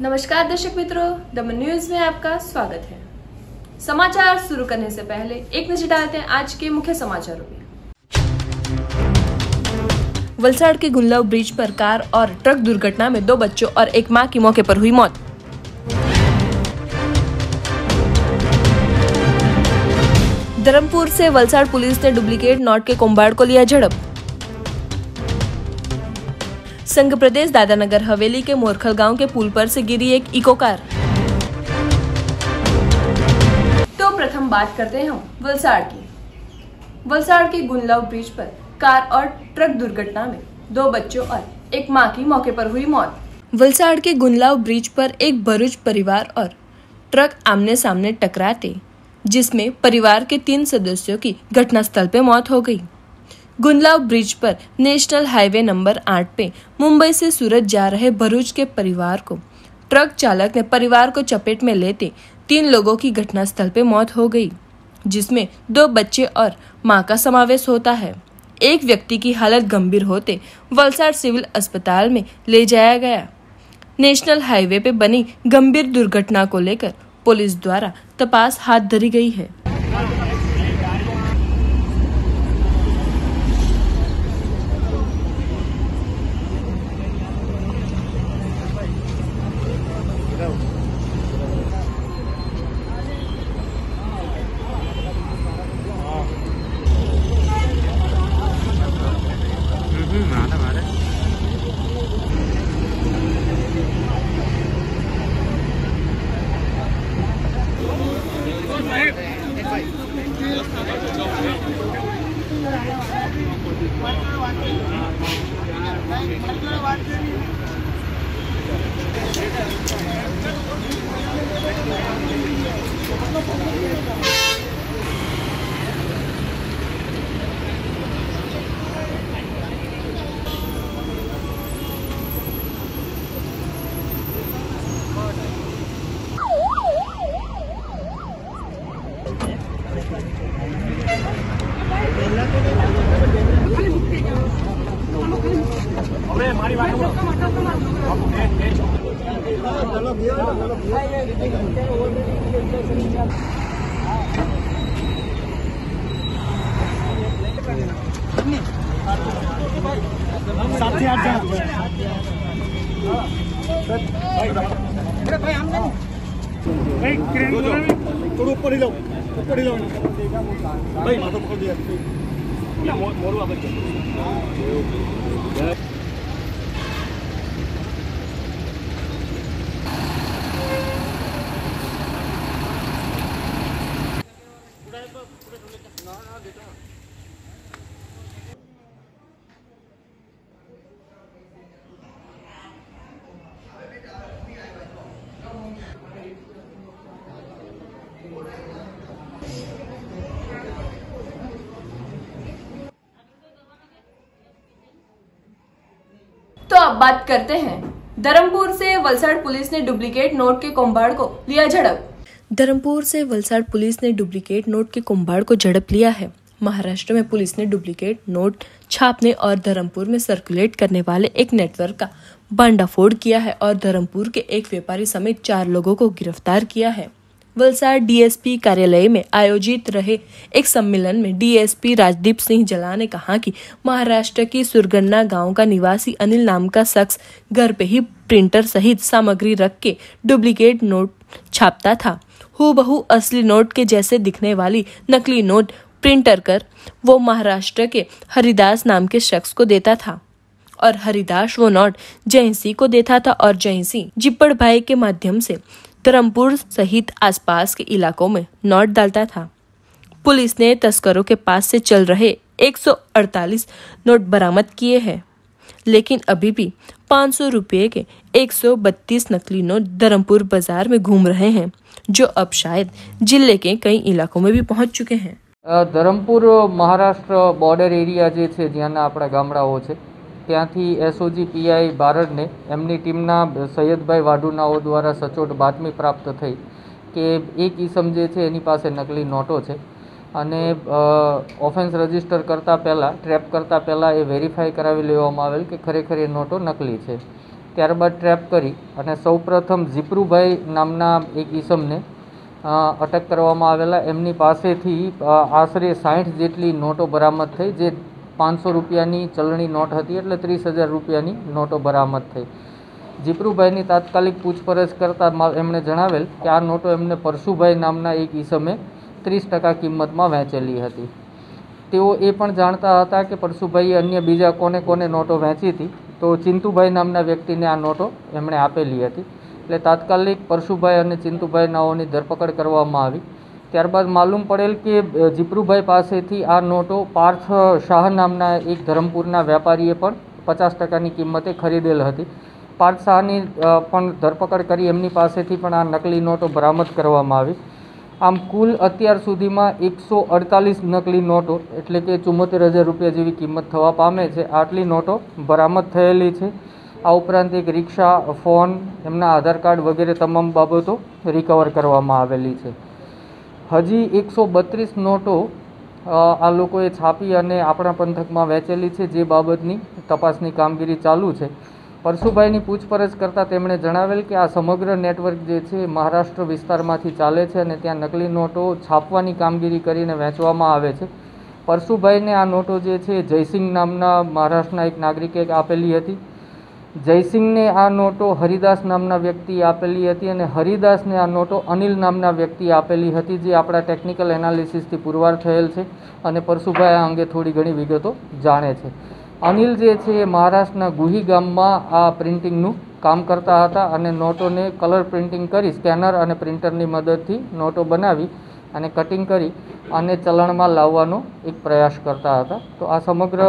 नमस्कार दर्शक मित्रों, दमन न्यूज में आपका स्वागत है। समाचार शुरू करने से पहले एक नजर डालते हैं आज के मुख्य समाचारों में। वलसाड़ के गुंडलाव ब्रिज पर कार और ट्रक दुर्घटना में 2 बच्चों और एक मां की मौके पर हुई मौत। धर्मपुर से वलसाड़ पुलिस ने डुप्लीकेट नोट के कोंबाड़ को लिया झड़प। संघ प्रदेश दादानगर हवेली के मोरखल गांव के पुल पर से गिरी एक इको कार। तो प्रथम बात करते हैं हम वलसाड़ की। वलसाड़ के गुंडलाव ब्रिज पर कार और ट्रक दुर्घटना में 2 बच्चों और एक मां की मौके पर हुई मौत। वलसाड़ के गुंडलाव ब्रिज पर एक भरूच परिवार और ट्रक आमने सामने टकराते, जिसमें परिवार के 3 सदस्यों की घटनास्थल पे मौत हो गई। गुंडलाव ब्रिज पर नेशनल हाईवे नंबर 8 पे मुंबई से सूरत जा रहे भरूच के परिवार को ट्रक चालक ने परिवार को चपेट में लेते 3 लोगों की घटनास्थल पे मौत हो गई, जिसमें 2 बच्चे और मां का समावेश होता है। एक व्यक्ति की हालत गंभीर होते वलसाड़ सिविल अस्पताल में ले जाया गया। नेशनल हाईवे पे बनी गंभीर दुर्घटना को लेकर पुलिस द्वारा तपास हाथ धरी गई है। थोड़ा ऊपर ही लो भाई, माथा पकड़ दिया मोरू आप तो अब बात करते हैं धर्मपुर से वलसाड़ पुलिस ने डुप्लीकेट नोट के कोंबाड़ को लिया झड़प। धर्मपुर से वलसाड़ पुलिस ने डुप्लीकेट नोट के कोंबाड़ को झड़प लिया है। महाराष्ट्र में पुलिस ने डुप्लीकेट नोट छापने और धर्मपुर में सर्कुलेट करने वाले एक नेटवर्क का भंडाफोड़ किया है और धर्मपुर के एक व्यापारी समेत 4 लोगों को गिरफ्तार किया है। वलसाड़ डीएसपी कार्यालय में आयोजित रहे एक सम्मेलन में डीएसपी राजदीप सिंह जला ने कहा कि महाराष्ट्र की सुरगन्ना गांव का निवासी अनिल नाम का शख्स घर पे ही प्रिंटर सहित सामग्री रख के डुप्लीकेट नोट छापता था। हूबहू असली नोट के जैसे दिखने वाली नकली नोट प्रिंटर कर वो महाराष्ट्र के हरिदास नाम के शख्स को देता था और हरिदास वो नोट जयंसी को देता था और जयंसी जिप्पड़ भाई के माध्यम से धर्मपुर सहित आसपास के इलाकों में नोट डालता था। पुलिस ने तस्करों के पास से चल रहे 148 नोट बरामद किए हैं, लेकिन अभी भी 500 रुपये के 132 नकली नोट धर्मपुर बाजार में घूम रहे हैं, जो अब शायद जिले के कई इलाकों में भी पहुंच चुके हैं। ધરમપુર મહારાષ્ટ્ર બોર્ડર એરિયા જે છે જ્યાંના આપણા ગામડાઓ છે ત્યાંથી એસઓજી પીઆઈ બારડને એમની ટીમના સૈયદભાઈ વાઢુનાઓ દ્વારા સચોટ બાતમી પ્રાપ્ત થઈ કે એક ઈસમ જે છે એની પાસે નકલી નોટો છે અને ઓફેન્સ રજિસ્ટર કરતાં પહેલાં ટ્રેપ કરતાં પહેલાં એ વેરીફાઈ કરાવી લેવામાં આવેલ કે ખરેખર એ નોટો નકલી છે। ત્યારબાદ ટ્રેપ કરી અને સૌપ્રથમ જીપરુભાઈ નામના એક ઈસમને અટક કરવામાં આવેલા. એમની પાસેથી આશરે 60 જેટલી નોટો બરામદ થઈ, જે 500 રૂપિયાની ચલણી નોટ હતી, એટલે 30,000 રૂપિયાની નોટો બરામદ થઈ. જીપરુભાઈની તાત્કાલિક પૂછપરછ કરતાં એમણે જણાવેલ કે આ નોટો એમને પરશુભાઈ નામના એક ઈસમે 30% કિંમતમાં વેચેલી હતી. તેઓ એ પણ જાણતા હતા કે પરશુભાઈએ અન્ય બીજા કોને કોને નોટો વેચી હતી, તો ચિંતુભાઈ નામના વ્યક્તિને આ નોટો એમણે આપેલી હતી. એટલે તાત્કાલિક પરશુભાઈ અને ચિંતુભાઈ નાઓની ધરપકડ કરવામાં આવી. ત્યારબાદ માલુમ પડેલ કે જીપરુભાઈ પાસેથી આ નોટો પાર્થ શાહ નામના એક ધરમપુરના વેપારીએ પણ 50%ની કિંમતે ખરીદેલ હતી. પાર્થ શાહની પણ ધરપકડ કરી એમની પાસેથી પણ આ નકલી નોટો બરામદ કરવામાં આવી. આમ કુલ અત્યાર સુધીમાં 148 નકલી નોટો, એટલે કે 74,000 રૂપિયા જેવી કિંમત થવા પામે છે, આટલી નોટો બરામદ થયેલી છે. આ ઉપરાંત એક રિક્ષા, ફોન, એમના આધાર કાર્ડ વગેરે તમામ બાબતો રિકવર કરવામાં આવેલી છે. હજી 132 નોટો આ લોકોએ છાપી અને આપણા પંથકમાં વેચેલી છે, જે બાબતની તપાસની કામગીરી ચાલુ છે. પરશુભાઈની પૂછપરછ કરતાં તેમણે જણાવેલ કે આ સમગ્ર નેટવર્ક જે છે એ મહારાષ્ટ્ર વિસ્તારમાંથી ચાલે છે અને ત્યાં નકલી નોટો છાપવાની કામગીરી કરીને વેચવામાં આવે છે. પરશુભાઈને આ નોટો જે છે જયસિંહ નામના મહારાષ્ટ્રના એક નાગરિકે આપેલી હતી. જયસિંહને આ નોટો હરિદાસ નામના વ્યક્તિએ આપેલી હતી અને હરિદાસને આ નોટો અનિલ નામના વ્યક્તિએ આપેલી હતી, જે આપણા ટેકનિકલ એનાલિસિસથી પુરવાર થયેલ છે અને પરશુભાઈ આ અંગે થોડી ઘણી વિગતો જાણે છે. અનિલ જે છે એ મહારાષ્ટ્રના ગુહી ગામમાં આ પ્રિન્ટિંગનું કામ કરતા હતા અને નોટોને કલર પ્રિન્ટિંગ કરી સ્કેનર અને પ્રિન્ટરની મદદથી નોટો બનાવી અને કટિંગ કરી અને ચલણમાં લાવવાનો એક પ્રયાસ કરતા હતા. તો આ સમગ્ર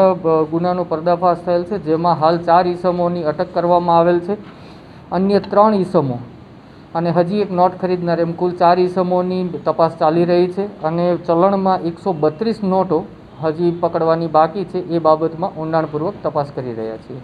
ગુનાનો પર્દાફાશ થયેલ છે, જેમાં હાલ 4 ઈસમોની અટક કરવામાં આવેલ છે. અન્ય 3 ઈસમો અને હજી એક નોટ ખરીદનાર, એમ કુલ 4 ઈસમોની તપાસ ચાલી રહી છે અને ચલણમાં 132 નોટો હજી પકડવાની બાકી છે. એ બાબતમાં ઊંડાણપૂર્વક તપાસ કરી રહ્યા છીએ.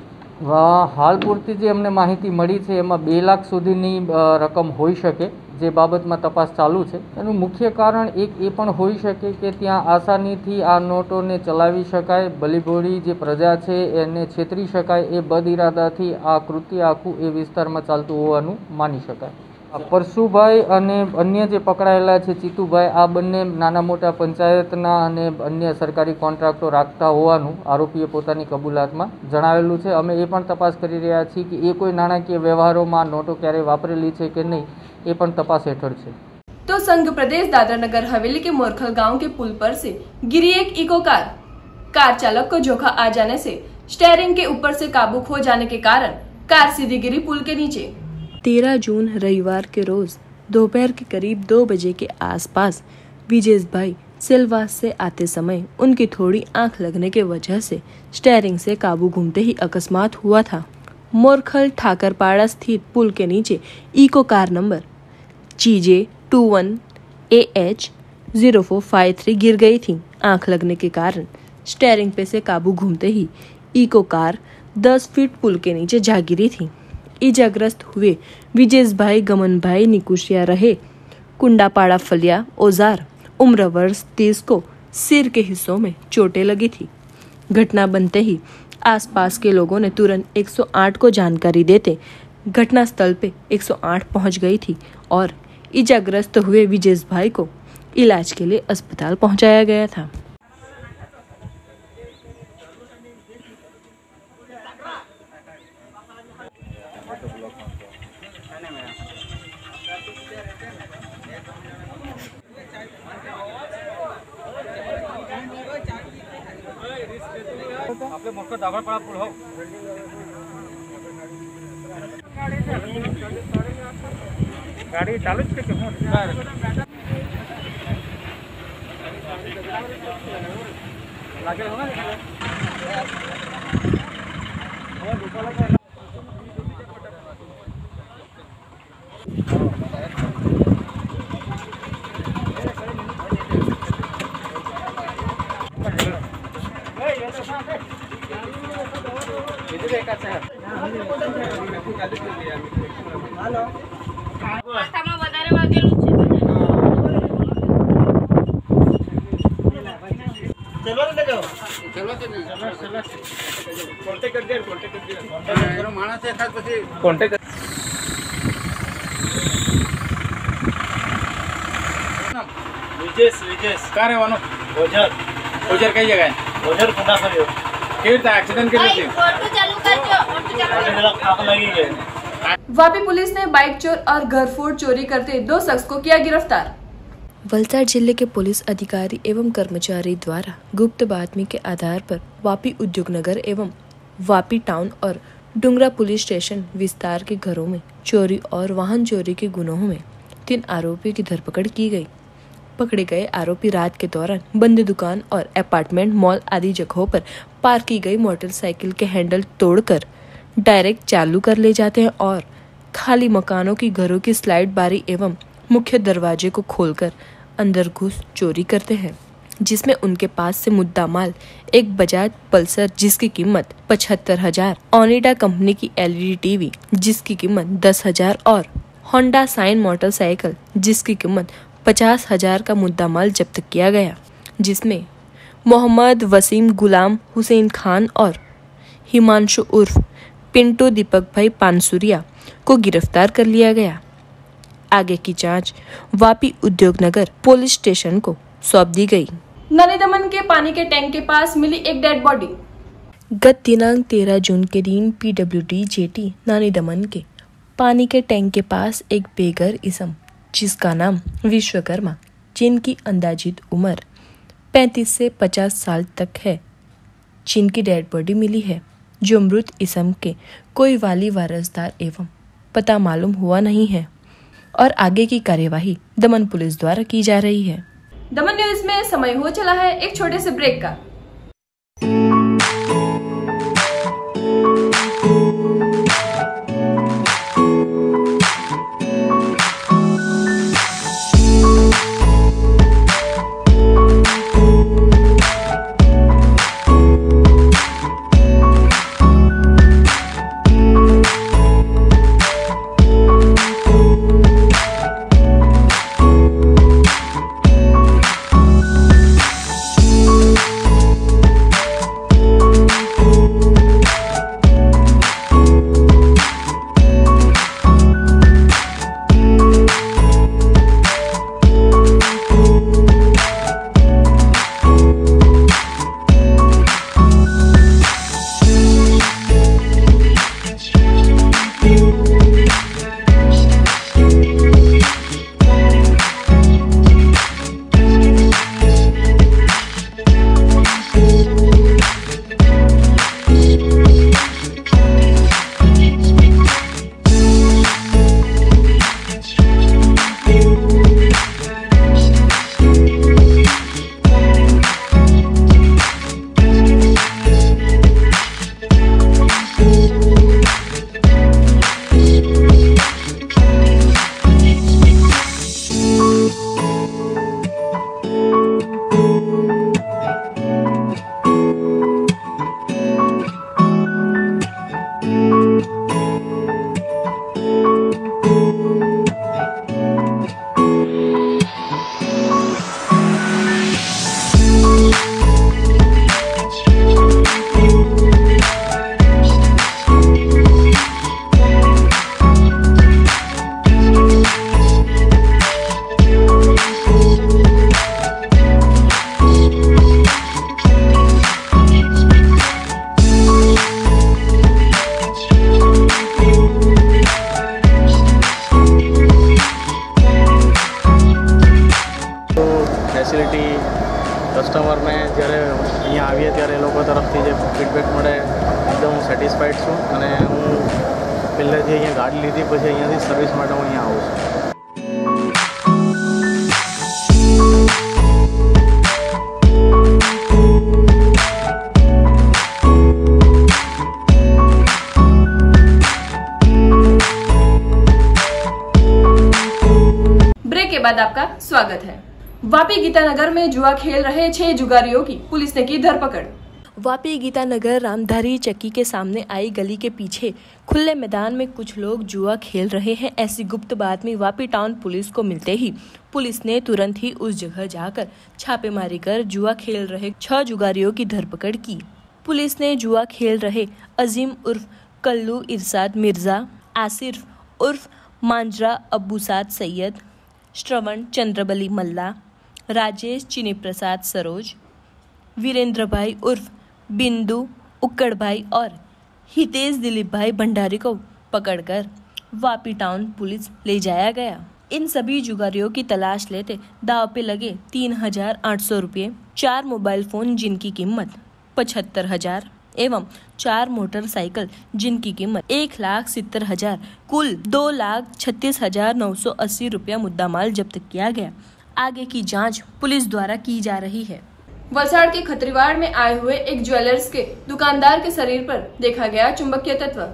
હાલ પૂરતી જે અમને માહિતી મળી છે એમાં 2 લાખ સુધીની રકમ હોઈ શકે, જે બાબતમાં તપાસ ચાલુ છે. એનું મુખ્ય કારણ એક એ પણ હોઈ શકે કે ત્યાં આસાનીથી આ નોટોને ચલાવી શકાય, ભલીભોળી જે પ્રજા છે એને છેતરી શકાય, એ બદઇરાદાથી આ કૃત્ય આખું એ વિસ્તારમાં ચાલતું હોવાનું માની શકાય. પરશુભાઈ અને અન્ય જે પકડાયેલા છે ચિતુભાઈ, આ બંને નાના મોટા પંચાયતના અને અન્ય સરકારી કોન્ટ્રાક્ટો રાખતા હોવાનું આરોપીએ પોતાની કબૂલાતમાં જણાવેલું છે. અમે એ પણ તપાસ કરી રહ્યા છીએ કે એ કોઈ નાણાકીય વ્યવહારોમાં નોટો ક્યારેય વાપરેલી છે કે નહીં, એ પણ तपास हेठળ છે. तो संघ प्रदेश दादरा नगर हवेली के मोरखल गांव के पुल पर से गिरी एक इको कार चालक को झोंका आ जाने से स्टीयरिंग के ऊपर से काबू खो जाने के कारण कार सीधी गिरी पुल के नीचे. 13 जून रविवार के रोज दोपहर के करीब 2 बजे के आसपास विजेश भाई सिलवास से आते समय उनकी थोड़ी आंख लगने के वजह से स्टीयरिंग से काबू घूमते ही अकस्मात हुआ था. मोरखल ठाकरपाड़ा स्थित पुल के नीचे इको कार नंबर GJ21AH0453 गिर गई थी. आंख लगने के कारण स्टीयरिंग पे से काबू घूमते ही इको कार 10 फीट पुल के नीचे जा गिरी थी. इजाग्रस्त हुए विजेश भाई गमन भाई निकुशिया रहे कुंडापाड़ा फलिया औजार उम्र वर्ष 30 को सिर के हिस्सों में चोटें लगी थी. घटना बनते ही आसपास के लोगों ने तुरंत 108 को जानकारी देते घटना स्थल पे 108 पहुंच गई थी और इजाग्रस्त हुए विजेश भाई को इलाज के लिए अस्पताल पहुंचाया गया था. આપણે મોટો ડાબરપાડા પુલ હો ગાડી ચાલુ જ કે હું લાગે હોगा માથામાં વધારે વાગેલું છે. ચલો ને ચલો ચલો કોન્ટેક્ટ કરી દે માણસ એકાદ પછી કોન્ટેક્ટ विजेश कहाँ रहवानो ओझर कई जगह है ओझर कुंडा करियो केर ता एक्सीडेंट के लिए ऑटो चालू आग लगी है। वापी पुलिस ने बाइक चोर और घर फोड़ चोरी करते 2 शख्स को किया गिरफ्तार। वलसाड जिले के पुलिस अधिकारी एवं कर्मचारी द्वारा गुप्त बातमी के आधार पर वापी उद्योग नगर एवं वापी टाउन और डुंगरा पुलिस स्टेशन विस्तार के घरों में चोरी और वाहन चोरी के गुनाहों में 3 आरोपियों की धरपकड़ की गई। पकड़े गए आरोपी रात के दौरान बंद दुकान और अपार्टमेंट मॉल आदि जगहों पर पार्क की गई मोटरसाइकिल के हैंडल तोड़कर डायरेक्ट चालू कर ले जाते हैं और खाली मकानों की घरों की स्लाइड बारी एवं मुख्य दरवाजे को खोलकर अंदर घुस चोरी करते हैं, जिसमें उनके पास से मुद्दा माल एक बजाज पल्सर जिसकी कीमत 75,000, ओनिडा कंपनी की LED टीवी जिसकी कीमत 10,000 और होंडा साइन मोटरसाइकिल जिसकी कीमत 50,000 का मुद्दा माल जब्त किया गया, जिसमें मोहम्मद वसीम गुलाम हुसैन खान और हिमांशु उर्फ पिंटू दीपक भाई पानसुरिया को गिरफ्तार कर लिया गया। आगे की जांच वापी उद्योग नगर पुलिस स्टेशन को सौंप दी गई। नानी दमन के पानी के टैंक के पास मिली एक डेड बॉडी। गत दिनांक 13 जून के दिन PWD जेटी नानी दमन के पानी के टैंक के पास एक बेघर इसम जिसका नाम विश्वकर्मा, जिनकी अंदाजित उम्र 35 से 50 साल तक है, जिनकी डेड बॉडी मिली है, जो मृत इसम के कोई वाली वारसदार एवं पता मालूम हुआ नहीं है और आगे की कार्यवाही दमन पुलिस द्वारा की जा रही है। दमन न्यूज में समय हो चला है एक छोटे से ब्रेक का। કસ્ટમરને જ્યારે અહીંયા આવીએ ત્યારે એ લોકો તરફથી જે ફીડબેક મળે એકદમ હું સેટિસ્ફાઈડ છું અને હું પહેલેથી અહીંયા ગાડી લીધી પછી અહીંયાથી સર્વિસ માટે હું અહીંયા આવું છું. ब्रेक के बाद आपका स्वागत है। वापी गीतानगर में जुआ खेल रहे 6 जुगारियों की पुलिस ने की धरपकड़। वापी गीतानगर रामधारी चक्की के सामने आई गली के पीछे खुले मैदान में कुछ लोग जुआ खेल रहे हैं, ऐसी गुप्त बातमी वापी टाउन पुलिस को मिलते ही पुलिस ने तुरंत ही उस जगह जाकर छापेमारी कर जुआ खेल रहे 6 जुगारियों की धरपकड़ की। पुलिस ने जुआ खेल रहे अजीम उर्फ कल्लू इरशाद मिर्जा, आसिफ उर्फ मांजरा अब्बूसाद सैयद, श्रवण चंद्रबली मल्ला, राजेश चिनी प्रसाद सरोज, वीरेंद्र भाई उर्फ बिंदु उक्कड़ भाई और हितेश दिलीप भाई भंडारी को पकड़कर वापी टाउन पुलिस ले जाया गया। इन सभी जुगारियों की तलाश लेते दाव पे लगे 3,800 रुपये, 4 मोबाइल फोन जिनकी कीमत 75,000 एवं 4 मोटरसाइकिल जिनकी कीमत 1,70,000, कुल 2,36,980 रुपया मुद्दामाल जब्त किया गया। आगे की जांच पुलिस द्वारा की जा रही है। वलसाड़ के खत्रीवाड़ में आए हुए एक ज्वेलर्स के दुकानदार के शरीर पर देखा गया चुंबकीय तत्व।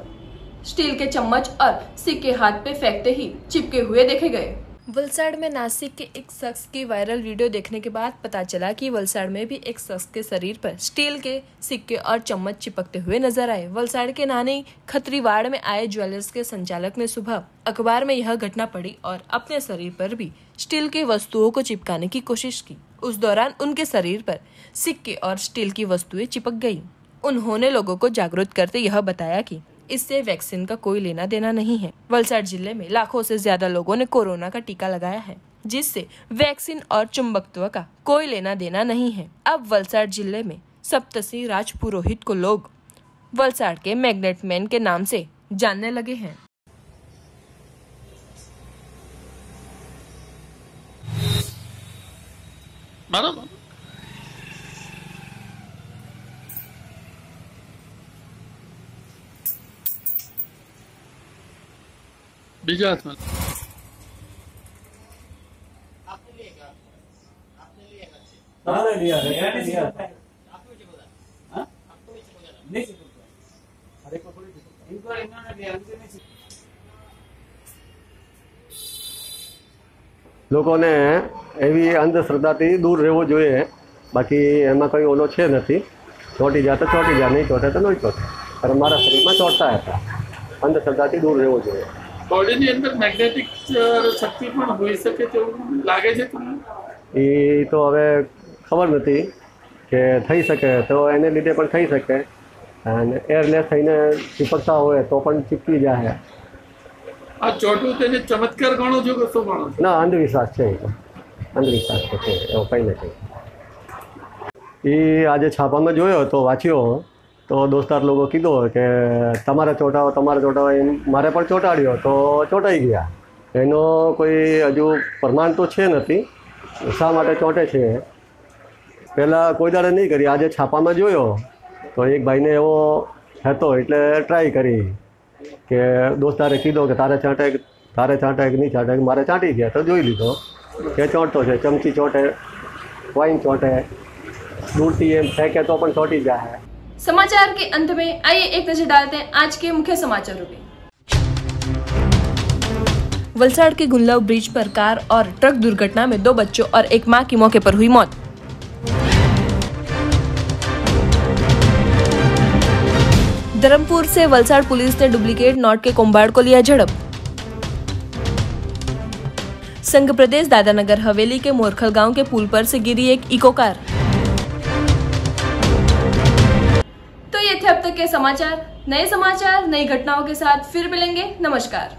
स्टील के चम्मच और सिक्के हाथ पे फेंकते ही चिपके हुए देखे गए। वलसाड़ में नासिक के एक शख्स की वायरल वीडियो देखने के बाद पता चला कि वलसाड़ में भी एक शख्स के शरीर पर स्टील के सिक्के और चम्मच चिपकते हुए नजर आए। वलसाड़ के नानी खत्रीवाड़ में आए ज्वेलर्स के संचालक ने सुबह अखबार में यह घटना पढ़ी और अपने शरीर पर भी स्टील की वस्तुओं को चिपकाने की कोशिश की। उस दौरान उनके शरीर पर सिक्के और स्टील की वस्तुएं चिपक गयी। उन्होंने लोगों को जागरूक करते यह बताया कि इससे वैक्सीन का कोई लेना देना नहीं है। वलसाड़ जिले में लाखों से ज्यादा लोगों ने कोरोना का टीका लगाया है, जिससे वैक्सीन और चुंबकत्व का कोई लेना देना नहीं है। अब वलसाड़ जिले में सप्तसी राजपुरोहित को लोग वलसाड़ के मैग्नेट मैन के नाम से जानने लगे हैं। बीजा हाथ में લોકોને એવી અંધશ્રદ્ધાથી દૂર રહેવું જોઈએ। બાકી એમાં કંઈ ઓલો છે નથી। ચોંટી જાય તો ચોંટી જાય, નહીં ચોંટે તો નહીં ચોંટે, પણ મારા શરીરમાં ચોંટતા હતા। અંધશ્રદ્ધાથી દૂર રહેવું જોઈએ। બોડીની અંદર મેગ્નેટિક શક્તિ પણ હોઈ શકે તેવું લાગે છે તમને? એ તો હવે ખબર નથી કે થઈ શકે, તો એને લીધે પણ થઈ શકે, અને એરલેસ થઈને ચીપકતા હોય તો પણ ચીપકી જાય। આ ચોટું તેને ચમત્કાર ગણો છો કે શું ગણો છો? ના, અંધવિશ્વાસ છે, એ તો અંધવિશ્વાસ તો છે, એવું કંઈ નથી। એ આજે છાપામાં જોયો તો વાંચ્યો તો દોસ્તાર લોકો કીધો કે તમારે ચોંટાવો એમ મારે પણ ચોંટાડ્યો તો ચોંટાઈ ગયા। એનો કોઈ હજુ પ્રમાણ તો છે નથી શા માટે ચોંટે છે। પહેલાં કોઈ દાડે નહીં કરી, આજે છાપામાં જોયો તો એક ભાઈને એવો હતો એટલે ટ્રાય કરી કે દોસ્તારે કીધો કે તારે ચાંટે કે નહીં ચાંટે, મારે ચાંટી ગયા તો જોઈ લીધો કે ચોંટતો છે। ચમચી ચોંટે, વાઈન ચોંટે, दूरती एम फेंके तो अपन छोटी जा है। समाचार के अंत में आइए एक नजर डालते हैं आज के मुख्य समाचारों पे। वलसाड़ के गुंडलाव ब्रिज पर कार और ट्रक दुर्घटना में 2 बच्चों और एक मां की मौके पर हुई मौत। धर्मपुर से वलसाड़ पुलिस ने डुप्लीकेट नोट के कुंभाड़ को लिया झड़प। संघ प्रदेश दादानगर हवेली के मोरखल गांव के पुल पर से गिरी एक इको कार। तो ये थे अब तक के समाचार। नए समाचार नई घटनाओं के साथ फिर मिलेंगे। नमस्कार।